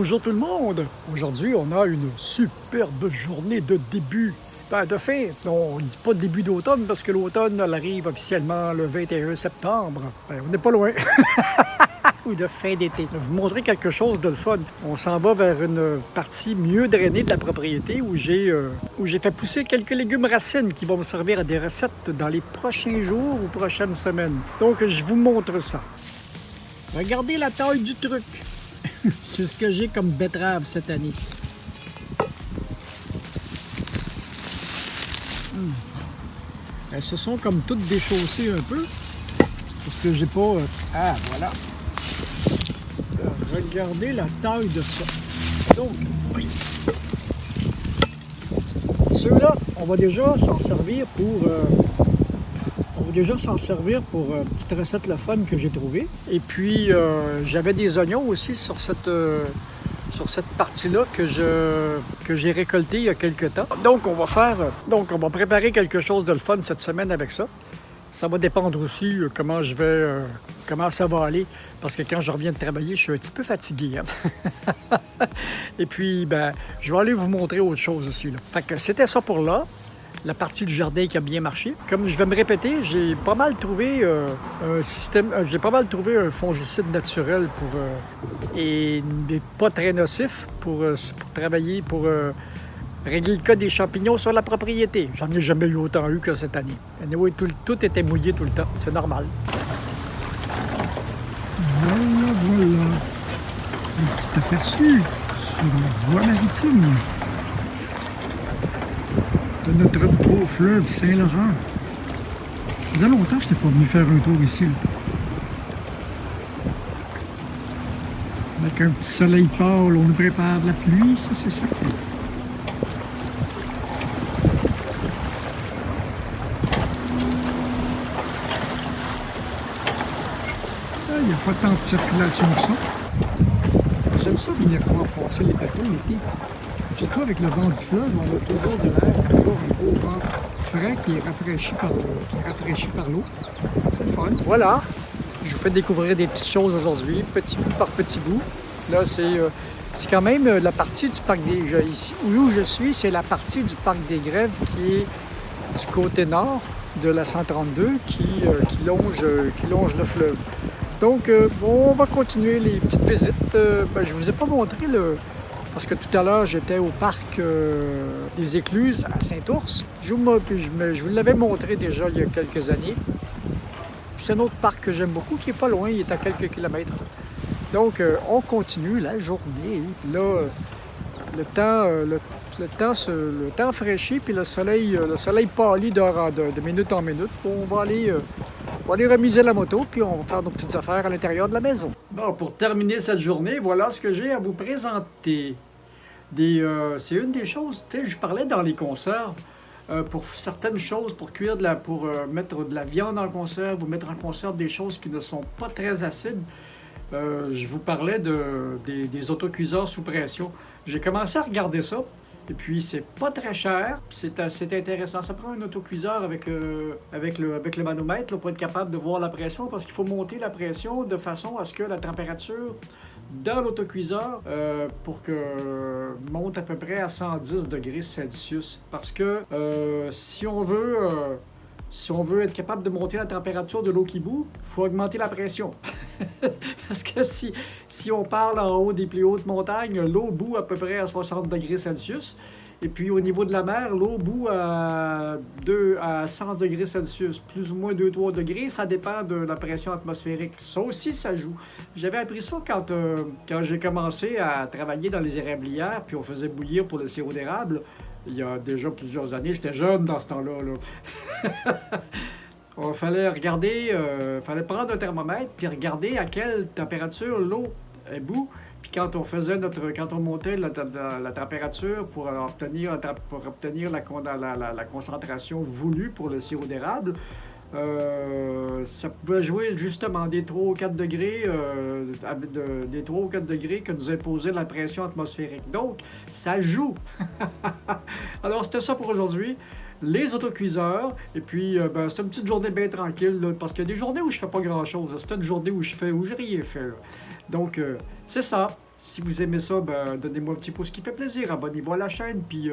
Bonjour tout le monde! Aujourd'hui, on a une superbe journée de début. De fait, on ne dit pas début d'automne parce que l'automne, elle arrive officiellement le 21 septembre. On n'est pas loin. Ou de fin d'été. Je vais vous montrer quelque chose de le fun. On s'en va vers une partie mieux drainée de la propriété où j'ai fait pousser quelques légumes racines qui vont me servir à des recettes dans les prochains jours ou prochaines semaines. Donc, je vous montre ça. Regardez la taille du truc. C'est ce que j'ai comme betterave cette année. Elles se sont comme toutes déchaussées un peu. Parce que j'ai pas... Ah, voilà. Regardez la taille de ça. Donc, oui. Ceux-là, on va déjà s'en servir pour... une petite recette le fun que j'ai trouvée. Et puis, j'avais des oignons aussi sur cette partie-là que j'ai récolté il y a quelques temps. Donc, on va préparer quelque chose de le fun cette semaine avec ça. Ça va dépendre aussi comment ça va aller. Parce que quand je reviens de travailler, je suis un petit peu fatigué. Hein? Et puis, je vais aller vous montrer autre chose aussi. Là. Fait que c'était ça pour là. La partie du jardin qui a bien marché. Comme je vais me répéter, j'ai pas mal trouvé un fongicide naturel et pas très nocif pour travailler, pour régler le cas des champignons sur la propriété. J'en ai jamais eu autant que cette année. Anyway, tout était mouillé tout le temps. C'est normal. Voilà. Un petit aperçu sur la voie maritime de notre beau fleuve Saint-Laurent. Ça faisait longtemps que je n'étais pas venu faire un tour ici. Là. Avec un petit soleil pâle, on nous prépare de la pluie, ça c'est ça. Il n'y a pas tant de circulation que ça. J'aime ça venir voir passer les bateaux l'été. Surtout avec le vent du fleuve, on a toujours de l'air, toujours un beau vent frais qui est rafraîchi par l'eau. C'est le fun. Voilà, je vous fais découvrir des petites choses aujourd'hui, petit bout par petit bout. Là, c'est quand même la partie du parc des Grèves. Ici où je suis, c'est la partie du parc des Grèves qui est du côté nord de la 132 qui longe le fleuve. Donc, on va continuer les petites visites. Je vous ai pas montré parce que tout à l'heure, j'étais au parc des Écluses à Saint-Ours. Je vous l'avais montré déjà il y a quelques années. Puis c'est un autre parc que j'aime beaucoup qui est pas loin, il est à quelques kilomètres. Donc, on continue la journée. Puis là, le temps fraîchit, puis le soleil pâlit de minute en minute. On va aller remiser la moto, puis on va faire nos petites affaires à l'intérieur de la maison. Bon, pour terminer cette journée, voilà ce que j'ai à vous présenter. C'est une des choses, tu sais, je parlais dans les conserves, pour certaines choses, pour mettre de la viande en conserve ou mettre en conserve des choses qui ne sont pas très acides. Je vous parlais des autocuiseurs sous pression. J'ai commencé à regarder ça. Et puis, c'est pas très cher. C'est intéressant. Ça prend un autocuiseur avec le manomètre là, pour être capable de voir la pression parce qu'il faut monter la pression de façon à ce que la température dans l'autocuiseur pour que monte à peu près à 110 degrés Celsius. Parce que si on veut être capable de monter la température de l'eau qui bout, il faut augmenter la pression. Parce que si on parle en haut des plus hautes montagnes, l'eau bout à peu près à 60 degrés Celsius. Et puis au niveau de la mer, l'eau bout à 100 degrés Celsius, plus ou moins 2-3 degrés. Ça dépend de la pression atmosphérique. Ça aussi, ça joue. J'avais appris ça quand j'ai commencé à travailler dans les érablières, puis on faisait bouillir pour le sirop d'érable. Il y a déjà plusieurs années, j'étais jeune dans ce temps-là. Il fallait prendre un thermomètre puis regarder à quelle température l'eau est bout. Puis quand on montait la température pour obtenir la concentration voulue pour le sirop d'érable, ça pouvait jouer justement des 3 ou 4 degrés, que nous imposait la pression atmosphérique. Donc, ça joue. Alors, c'était ça pour aujourd'hui. Les autocuiseurs, et puis c'était une petite journée bien tranquille, là, parce qu'il y a des journées où je fais pas grand-chose. C'était une journée où j'ai rien fait. Là. Donc, c'est ça. Si vous aimez ça, ben, donnez-moi un petit pouce qui fait plaisir. Abonnez-vous à la chaîne, puis